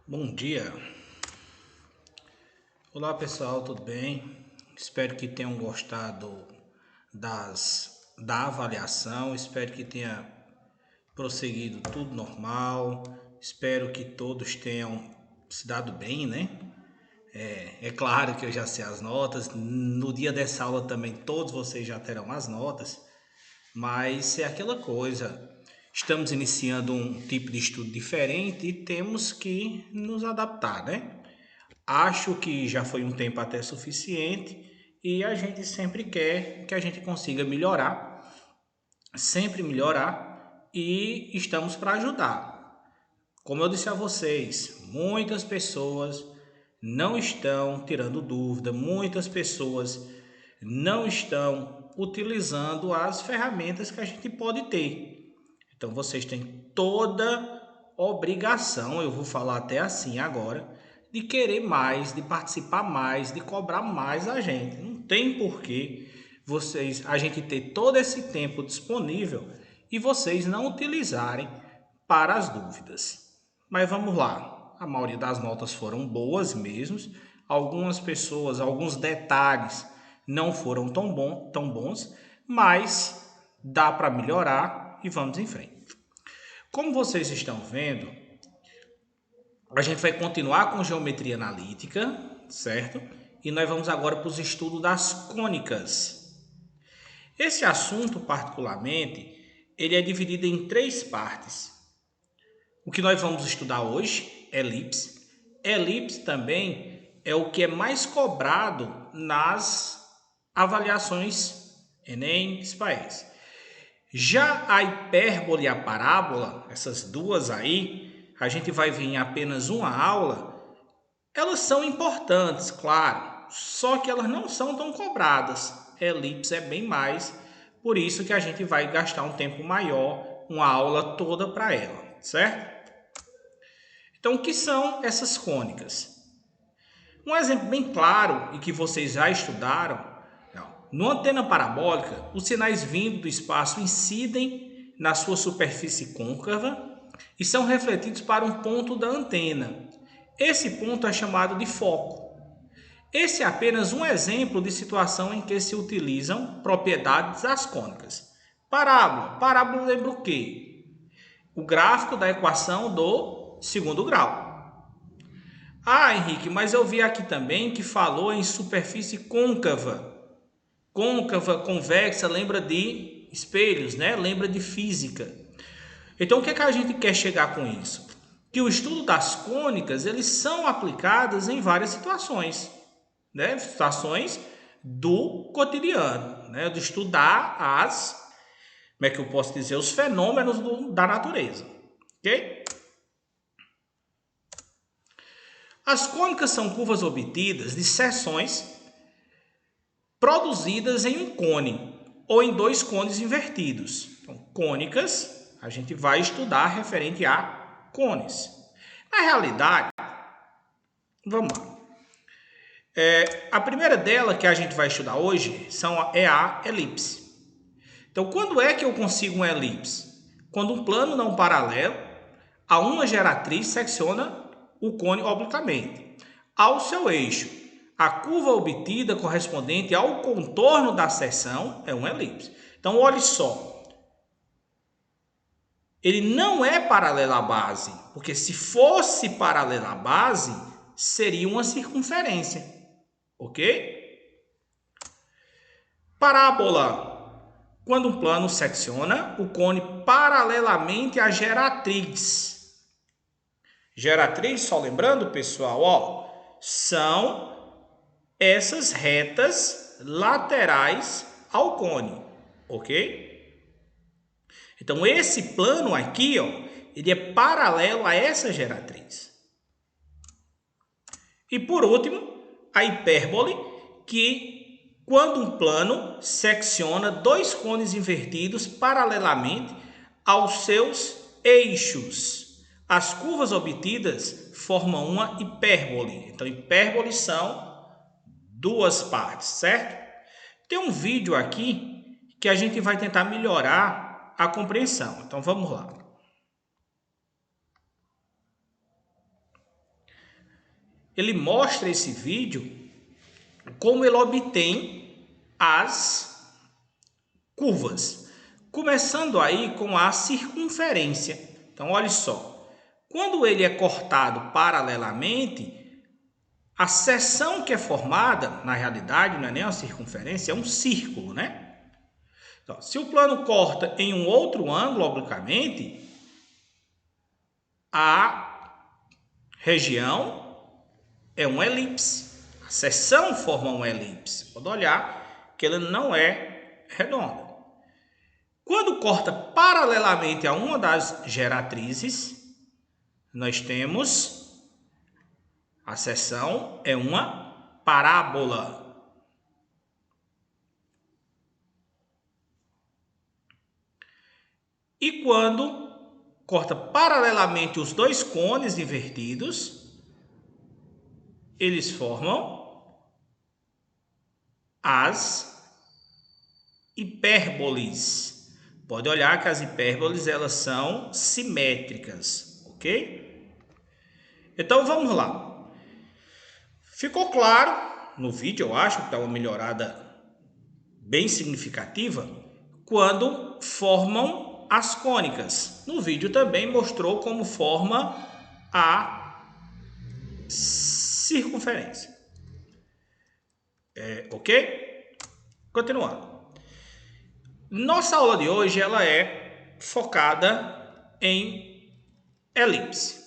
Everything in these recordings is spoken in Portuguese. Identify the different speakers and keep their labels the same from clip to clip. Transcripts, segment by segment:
Speaker 1: Bom dia. Olá pessoal, tudo bem? Espero que tenham gostado da avaliação. Espero que tenha prosseguido tudo normal. Espero que todos tenham se dado bem, né? É claro que eu já sei as notas. No dia dessa aula também todos vocês já terão as notas. Mas é aquela coisa. Estamos iniciando um tipo de estudo diferente e temos que nos adaptar, né? Acho que já foi um tempo até suficiente e a gente sempre quer que a gente consiga melhorar, sempre melhorar e estamos para ajudar. Como eu disse a vocês, muitas pessoas não estão tirando dúvida, muitas pessoas não estão utilizando as ferramentas que a gente pode ter. Então vocês têm toda obrigação, eu vou falar até assim agora, de querer mais, de participar mais, de cobrar mais a gente. Não tem porquê a gente ter todo esse tempo disponível e vocês não utilizarem para as dúvidas. Mas vamos lá. A maioria das notas foram boas mesmo. Algumas pessoas, alguns detalhes não foram tão bons, mas dá para melhorar e vamos em frente. Como vocês estão vendo, a gente vai continuar com geometria analítica, certo? E nós vamos agora para os estudos das cônicas. Esse assunto, particularmente, ele é dividido em três partes. O que nós vamos estudar hoje, elipse. Elipse também é o que é mais cobrado nas avaliações Enem, SPAES. Já a hipérbole e a parábola, essas duas aí, a gente vai ver em apenas uma aula, elas são importantes, claro, só que elas não são tão cobradas. Elipse é bem mais, por isso que a gente vai gastar um tempo maior, uma aula toda para ela, certo? Então, o que são essas cônicas? Um exemplo bem claro e que vocês já estudaram, no antena parabólica, os sinais vindo do espaço incidem na sua superfície côncava e são refletidos para um ponto da antena. Esse ponto é chamado de foco. Esse é apenas um exemplo de situação em que se utilizam propriedades das cônicas. Parábola. Parábola lembra o quê? O gráfico da equação do segundo grau. Ah, Henrique, mas eu vi aqui também que falou em superfície côncava. Côncava, convexa, lembra de espelhos, né? Lembra de física. Então, o que é que a gente quer chegar com isso? Que o estudo das cônicas, eles são aplicados em várias situações, né? Situações do cotidiano, né? De estudar como é que eu posso dizer, os fenômenos da natureza, ok? As cônicas são curvas obtidas de seções produzidas em um cone ou em dois cones invertidos. Então, cônicas, a gente vai estudar referente a cones. Na realidade, vamos lá. A primeira dela que a gente vai estudar hoje é a elipse. Então, quando é que eu consigo uma elipse? Quando um plano não paralelo a uma geratriz secciona o cone obliquamente ao seu eixo. A curva obtida correspondente ao contorno da seção é uma elipse. Então, olhe só. Ele não é paralelo à base, porque se fosse paralelo à base, seria uma circunferência. Ok? Parábola. Quando um plano secciona o cone paralelamente à geratriz. Geratriz, só lembrando, pessoal, ó, são essas retas laterais ao cone, ok? Então, esse plano aqui, ó, ele é paralelo a essa geratriz. E, por último, a hipérbole, que quando um plano secciona dois cones invertidos paralelamente aos seus eixos. As curvas obtidas formam uma hipérbole. Então, hipérboles são duas partes, certo? Tem um vídeo aqui que a gente vai tentar melhorar a compreensão. Então, vamos lá. ele mostra esse vídeo como ele obtém as curvas. Começando aí com a circunferência. Então, olha só. Quando ele é cortado paralelamente, a seção que é formada, na realidade, não é nem uma circunferência, é um círculo, né? Então, se o plano corta em um outro ângulo obliquamente, a região é uma elipse. A seção forma uma elipse. Pode olhar que ela não é redonda. Quando corta paralelamente a uma das geratrizes, nós temos a seção é uma parábola. E quando corta paralelamente os dois cones invertidos, eles formam as hipérboles. Pode olhar que as hipérboles elas são simétricas, ok? Então vamos lá. Ficou claro no vídeo, eu acho que está uma melhorada bem significativa quando formam as cônicas. No vídeo também mostrou como forma a circunferência. Ok? Continuando. Nossa aula de hoje ela é focada em elipse.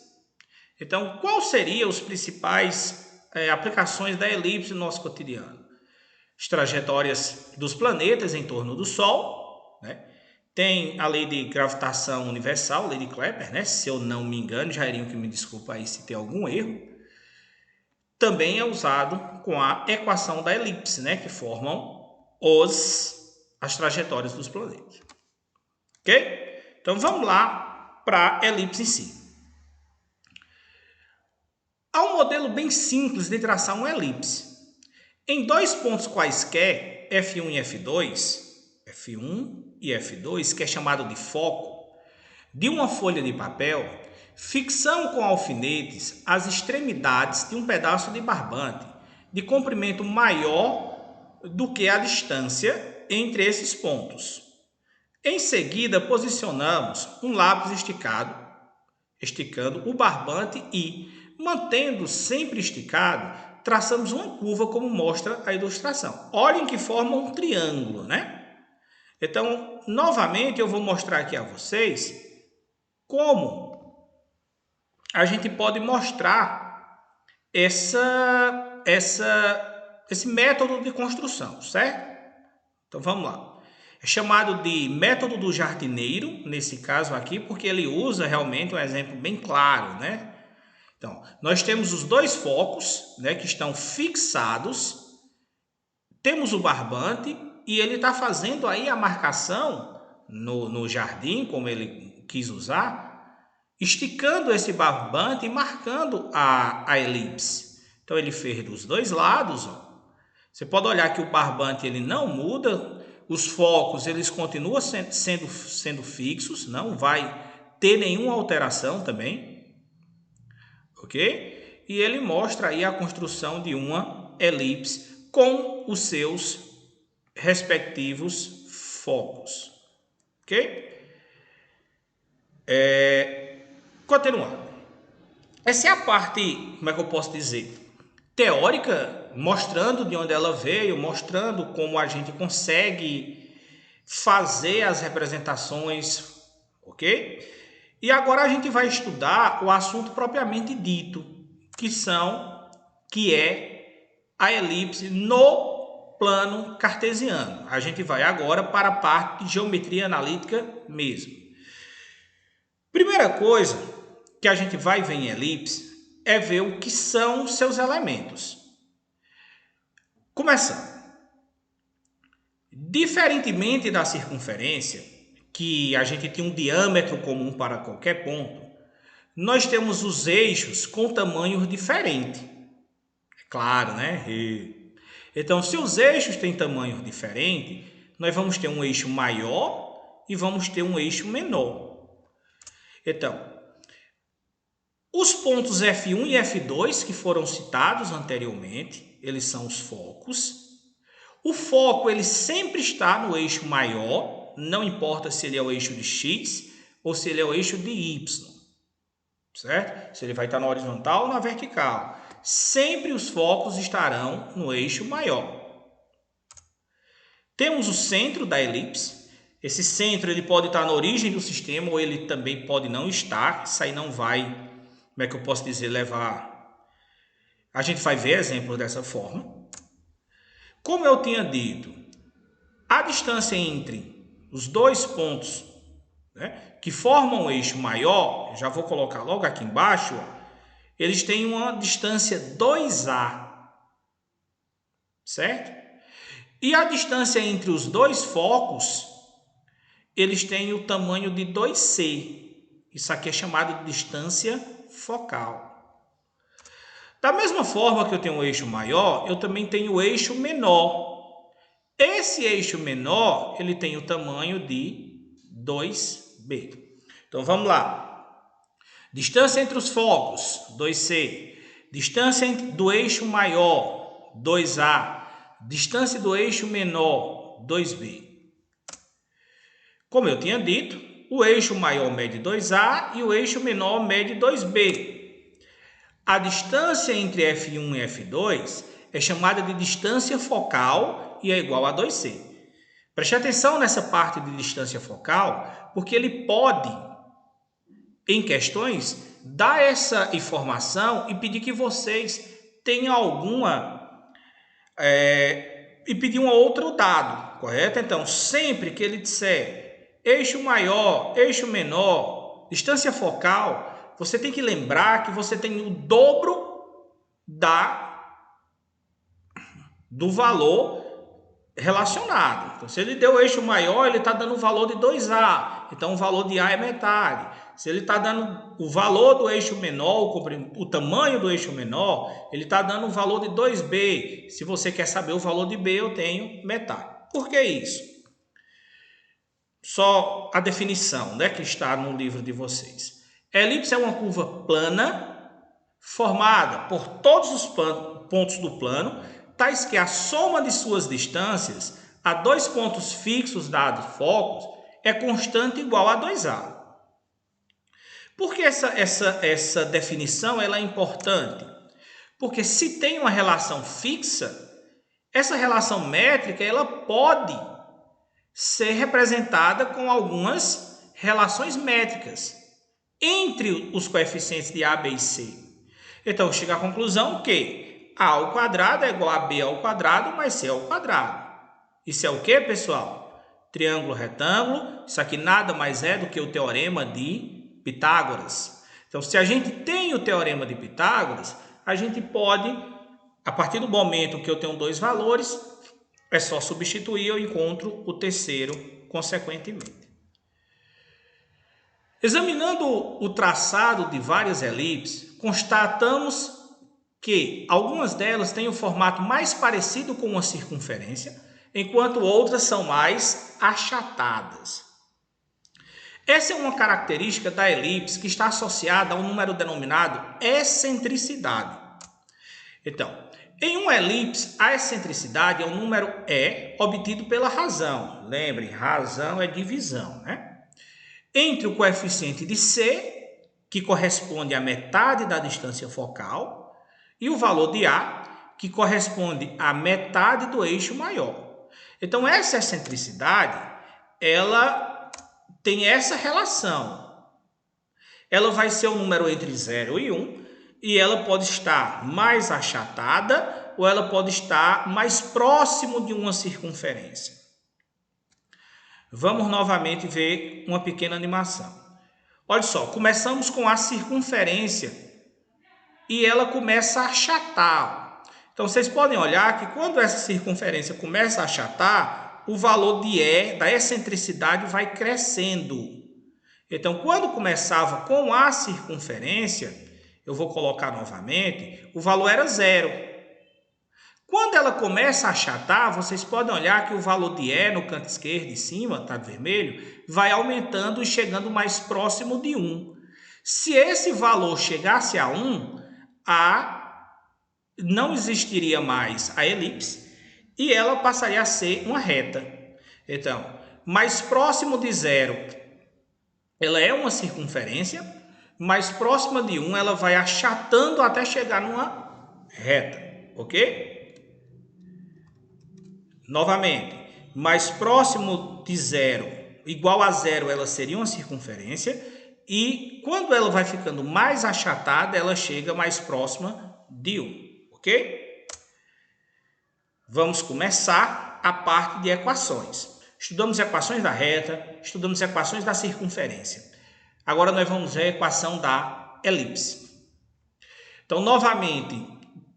Speaker 1: Então, quais seriam os principais aplicações da elipse no nosso cotidiano? As trajetórias dos planetas em torno do Sol, né? Tem a lei de gravitação universal, lei de Kepler, né? Se eu não me engano, Jairinho que me desculpa aí se tem algum erro. Também é usado com a equação da elipse, né? Que formam as trajetórias dos planetas. Ok? Então vamos lá para a elipse em si. Há um modelo bem simples de traçar uma elipse. Em dois pontos quaisquer, F1 e F2, que é chamado de foco, de uma folha de papel, fixamos com alfinetes as extremidades de um pedaço de barbante de comprimento maior do que a distância entre esses pontos. Em seguida, posicionamos um lápis esticando o barbante e, mantendo sempre esticado, traçamos uma curva como mostra a ilustração. Olhem que forma um triângulo, né? Então, novamente, eu vou mostrar aqui a vocês como a gente pode mostrar esse método de construção, certo? Então, vamos lá. É chamado de método do jardineiro, nesse caso aqui, porque ele usa realmente um exemplo bem claro, né? Então, nós temos os dois focos, né, que estão fixados, temos o barbante e ele está fazendo aí a marcação no jardim, como ele quis usar, esticando esse barbante e marcando a elipse. Então, ele fez dos dois lados. Ó. Você pode olhar que o barbante ele não muda, os focos eles continuam sendo fixos, não vai ter nenhuma alteração também. Ok? E ele mostra aí a construção de uma elipse com os seus respectivos focos. Ok? Continuando. Essa é a parte, como é que eu posso dizer, teórica, mostrando de onde ela veio, mostrando como a gente consegue fazer as representações, ok? E agora a gente vai estudar o assunto propriamente dito, que é a elipse no plano cartesiano. A gente vai agora para a parte de geometria analítica mesmo. Primeira coisa que a gente vai ver em elipse é ver o que são os seus elementos. Começando. Diferentemente da circunferência, que a gente tem um diâmetro comum para qualquer ponto, nós temos os eixos com tamanhos diferentes. É claro, né? Então, se os eixos têm tamanhos diferentes, nós vamos ter um eixo maior e vamos ter um eixo menor. Então, Os pontos F1 e F2 que foram citados anteriormente, eles são os focos. O foco ele sempre está no eixo maior, não importa se ele é o eixo de X ou se ele é o eixo de Y, certo? Se ele vai estar na horizontal ou na vertical. Sempre os focos estarão no eixo maior. Temos o centro da elipse. Esse centro ele pode estar na origem do sistema ou ele também pode não estar. Isso aí não vai, como é que eu posso dizer, levar... A gente vai ver exemplos dessa forma. Como eu tinha dito, a distância entre os dois pontos, né, que formam o eixo maior, já vou colocar logo aqui embaixo, ó, eles têm uma distância 2A, certo? E a distância entre os dois focos, eles têm o tamanho de 2C. Isso aqui é chamado de distância focal. Da mesma forma que eu tenho um eixo maior, eu também tenho o eixo menor. Esse eixo menor, ele tem o tamanho de 2B. Então, vamos lá. Distância entre os focos, 2C. Distância do eixo maior, 2A. Distância do eixo menor, 2B. Como eu tinha dito, o eixo maior mede 2A e o eixo menor mede 2B. A distância entre F1 e F2 é chamada de distância focal e é igual a 2C. Preste atenção nessa parte de distância focal, porque ele pode, em questões, dar essa informação e pedir que vocês tenham e pedir um outro dado, correto? Então, sempre que ele disser eixo maior, eixo menor, distância focal, você tem que lembrar que você tem o dobro do valor relacionado. Então, se ele deu o eixo maior, ele está dando o valor de 2A. Então, o valor de A é metade. Se ele está dando o valor do eixo menor, o tamanho do eixo menor, ele está dando o valor de 2B. Se você quer saber o valor de B, eu tenho metade. Por que isso? Só a definição, né, que está no livro de vocês. A elipse é uma curva plana formada por todos os pontos do plano, tais que a soma de suas distâncias a dois pontos fixos dados focos é constante igual a 2A. Por que essa definição ela é importante? Porque se tem uma relação fixa, essa relação métrica ela pode ser representada com algumas relações métricas entre os coeficientes de A, B e C. Então, chega à conclusão que A ao quadrado é igual a B ao quadrado mais C ao quadrado. Isso é o que, pessoal? Triângulo retângulo. Isso aqui nada mais é do que o teorema de Pitágoras. Então, se a gente tem o teorema de Pitágoras, a gente pode, a partir do momento que eu tenho dois valores, é só substituir e eu encontro o terceiro consequentemente. Examinando o traçado de várias elipses, constatamos que algumas delas têm o formato mais parecido com uma circunferência, enquanto outras são mais achatadas. Essa é uma característica da elipse que está associada a um número denominado excentricidade. Então, em uma elipse, a excentricidade é um número E obtido pela razão. Lembrem, razão é divisão, né? Entre o coeficiente de C, que corresponde à metade da distância focal, e o valor de A, que corresponde à metade do eixo maior. Então, essa excentricidade, ela tem essa relação. Ela vai ser um número entre 0 e 1, e ela pode estar mais achatada, ou ela pode estar mais próximo de uma circunferência. Vamos novamente ver uma pequena animação. Olha só, começamos com a circunferência e ela começa a achatar. Então, vocês podem olhar que quando essa circunferência começa a achatar, o valor de E, da excentricidade, vai crescendo. Então, quando começava com a circunferência, eu vou colocar novamente, o valor era 0. Quando ela começa a achatar, vocês podem olhar que o valor de E no canto esquerdo, em cima, está vermelho, vai aumentando e chegando mais próximo de 1. Se esse valor chegasse a 1, não existiria mais a elipse e ela passaria a ser uma reta. Então, mais próximo de 0, ela é uma circunferência, mais próxima de 1, ela vai achatando até chegar numa reta, ok? Novamente, mais próximo de 0, igual a 0, ela seria uma circunferência, e quando ela vai ficando mais achatada, ela chega mais próxima de 1, ok? Vamos começar a parte de equações. Estudamos equações da reta, estudamos equações da circunferência. Agora nós vamos ver a equação da elipse. Então, novamente,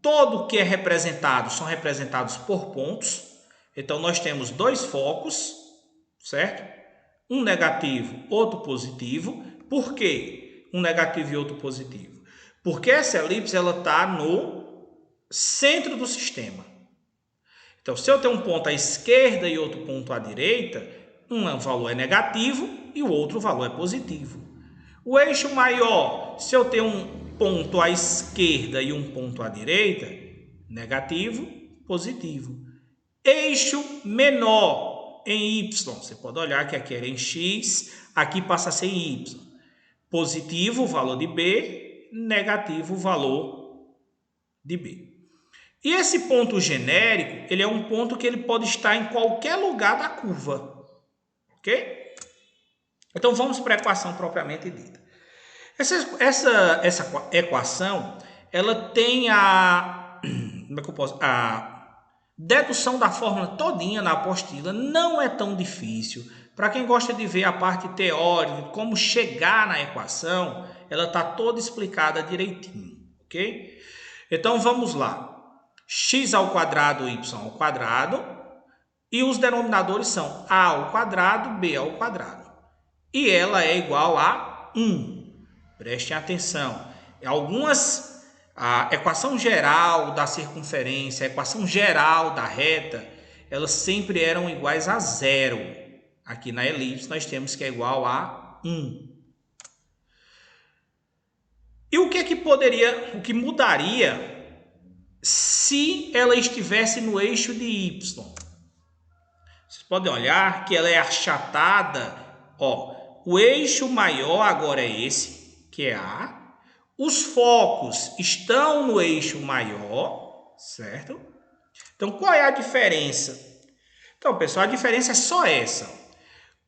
Speaker 1: todo que é representado são representados por pontos. Então, nós temos dois focos, certo? Um negativo, outro positivo. Por quê? Um negativo e outro positivo. Porque essa elipse está no centro do sistema. Então, se eu tenho um ponto à esquerda e outro ponto à direita, um valor é negativo e o outro valor é positivo. O eixo maior, se eu tenho um ponto à esquerda e um ponto à direita, negativo, positivo. Eixo menor em Y, você pode olhar que aqui era em X, aqui passa a ser em Y. Positivo, o valor de B, negativo, o valor de B. E esse ponto genérico, ele é um ponto que ele pode estar em qualquer lugar da curva, ok? Então, vamos para a equação propriamente dita. Essa equação, ela tem a dedução da fórmula todinha na apostila, não é tão difícil. Para quem gosta de ver a parte teórica, como chegar na equação, ela está toda explicada direitinho, ok? Então, vamos lá. X ao quadrado, y ao quadrado, e os denominadores são a ao quadrado, b ao quadrado. E ela é igual a 1. Prestem atenção. A equação geral da circunferência, a equação geral da reta, elas sempre eram iguais a 0. Aqui na elipse nós temos que é igual a 1. E o que mudaria se ela estivesse no eixo de y? Vocês podem olhar que ela é achatada. O eixo maior agora é esse, que é A. Os focos estão no eixo maior, certo? Então, qual é a diferença? Então, pessoal, a diferença é só essa.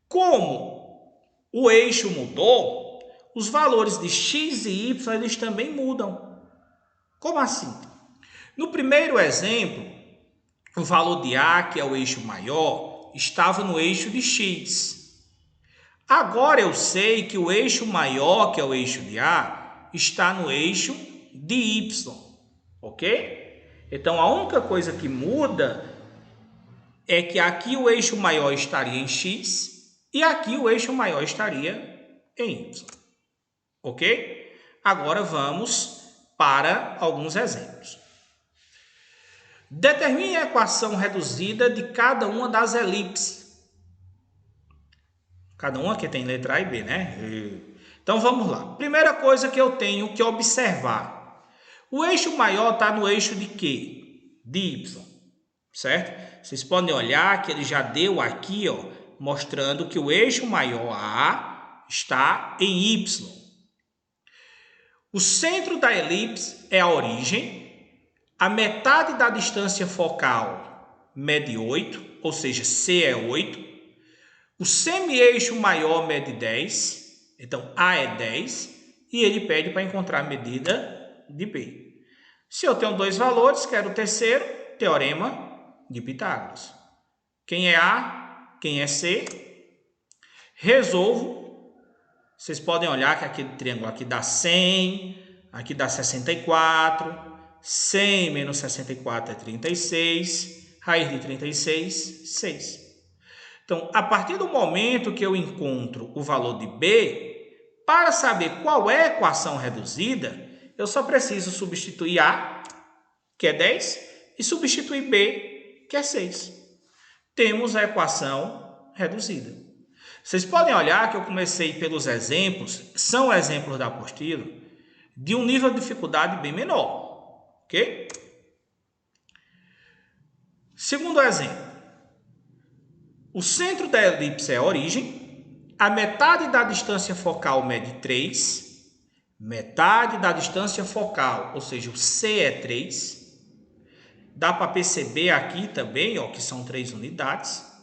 Speaker 1: Como o eixo mudou, os valores de x e y eles também mudam. Como assim? No primeiro exemplo, o valor de A, que é o eixo maior, estava no eixo de x. Agora eu sei que o eixo maior, que é o eixo de A, está no eixo de y, ok? Então, a única coisa que muda é que aqui o eixo maior estaria em x e aqui o eixo maior estaria em y, ok? Agora vamos para alguns exemplos. Determine a equação reduzida de cada uma das elipses. Cada uma que tem letra A e B, né? Então, vamos lá. Primeira coisa que eu tenho que observar. O eixo maior está no eixo de quê? De Y, certo? Vocês podem olhar que ele já deu aqui, mostrando que o eixo maior A está em Y. O centro da elipse é a origem. A metade da distância focal mede 8, ou seja, C é 8. O semi-eixo maior mede 10, então A é 10, e ele pede para encontrar a medida de B. Se eu tenho dois valores, quero o terceiro, teorema de Pitágoras. Quem é A, quem é C? Resolvo. Vocês podem olhar que aquele triângulo aqui dá 100, aqui dá 64... 100 menos 64 é 36, raiz de 36, 6. Então, a partir do momento que eu encontro o valor de B, para saber qual é a equação reduzida, eu só preciso substituir A, que é 10, e substituir B, que é 6. Temos a equação reduzida. Vocês podem olhar que eu comecei pelos exemplos, são exemplos da apostila, de um nível de dificuldade bem menor, ok? Segundo exemplo, o centro da elipse é a origem, a metade da distância focal mede 3, metade da distância focal, ou seja, o C é 3, dá para perceber aqui também, ó, que são 3 unidades,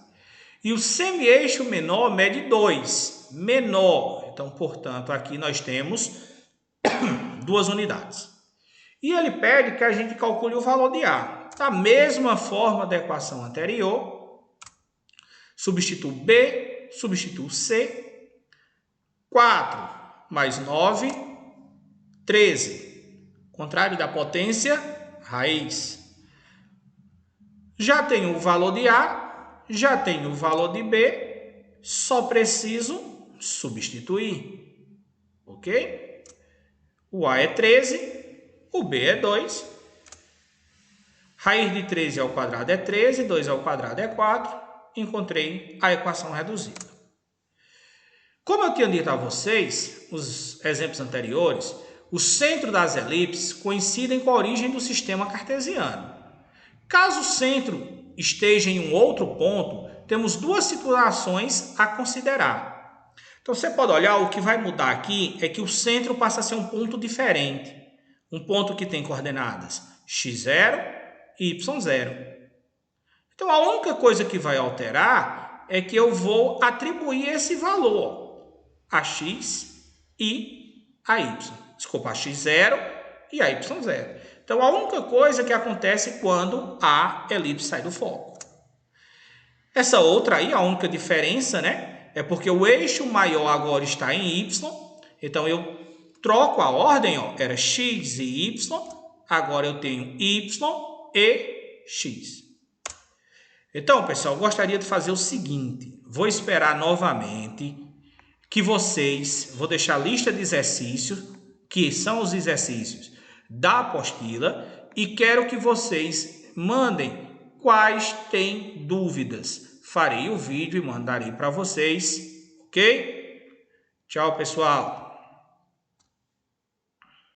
Speaker 1: e o semi-eixo menor mede 2, menor, então, portanto, aqui nós temos 2 unidades. E ele pede que a gente calcule o valor de A. Da mesma forma da equação anterior, substituo B, substituo C, 4 mais 9, 13. Contrário da potência, raiz. Já tenho o valor de A, já tenho o valor de B, só preciso substituir, ok? O A é 13, o B é 2. Raiz de 13 ao quadrado é 13, 2 ao quadrado é 4. Encontrei a equação reduzida. Como eu tinha dito a vocês, os exemplos anteriores, o centro das elipses coincidem com a origem do sistema cartesiano. Caso o centro esteja em um outro ponto, temos duas situações a considerar. Então, você pode olhar, o que vai mudar aqui é que o centro passa a ser um ponto diferente. Um ponto que tem coordenadas x0 e y0. Então, a única coisa que vai alterar é que eu vou atribuir esse valor a x e a y. Desculpa, a x0 e a y0. Então, a única coisa que acontece quando a elipse sai do foco. Essa outra aí, a única diferença, né? É porque o eixo maior agora está em y. Então, eu troco a ordem, ó, era x e y. Agora eu tenho y e x. Então, pessoal, eu gostaria de fazer o seguinte. Vou esperar novamente que vocês... Vou deixar a lista de exercícios, que são os exercícios da apostila, e quero que vocês mandem quais têm dúvidas. Farei o vídeo e mandarei para vocês, ok? Tchau, pessoal!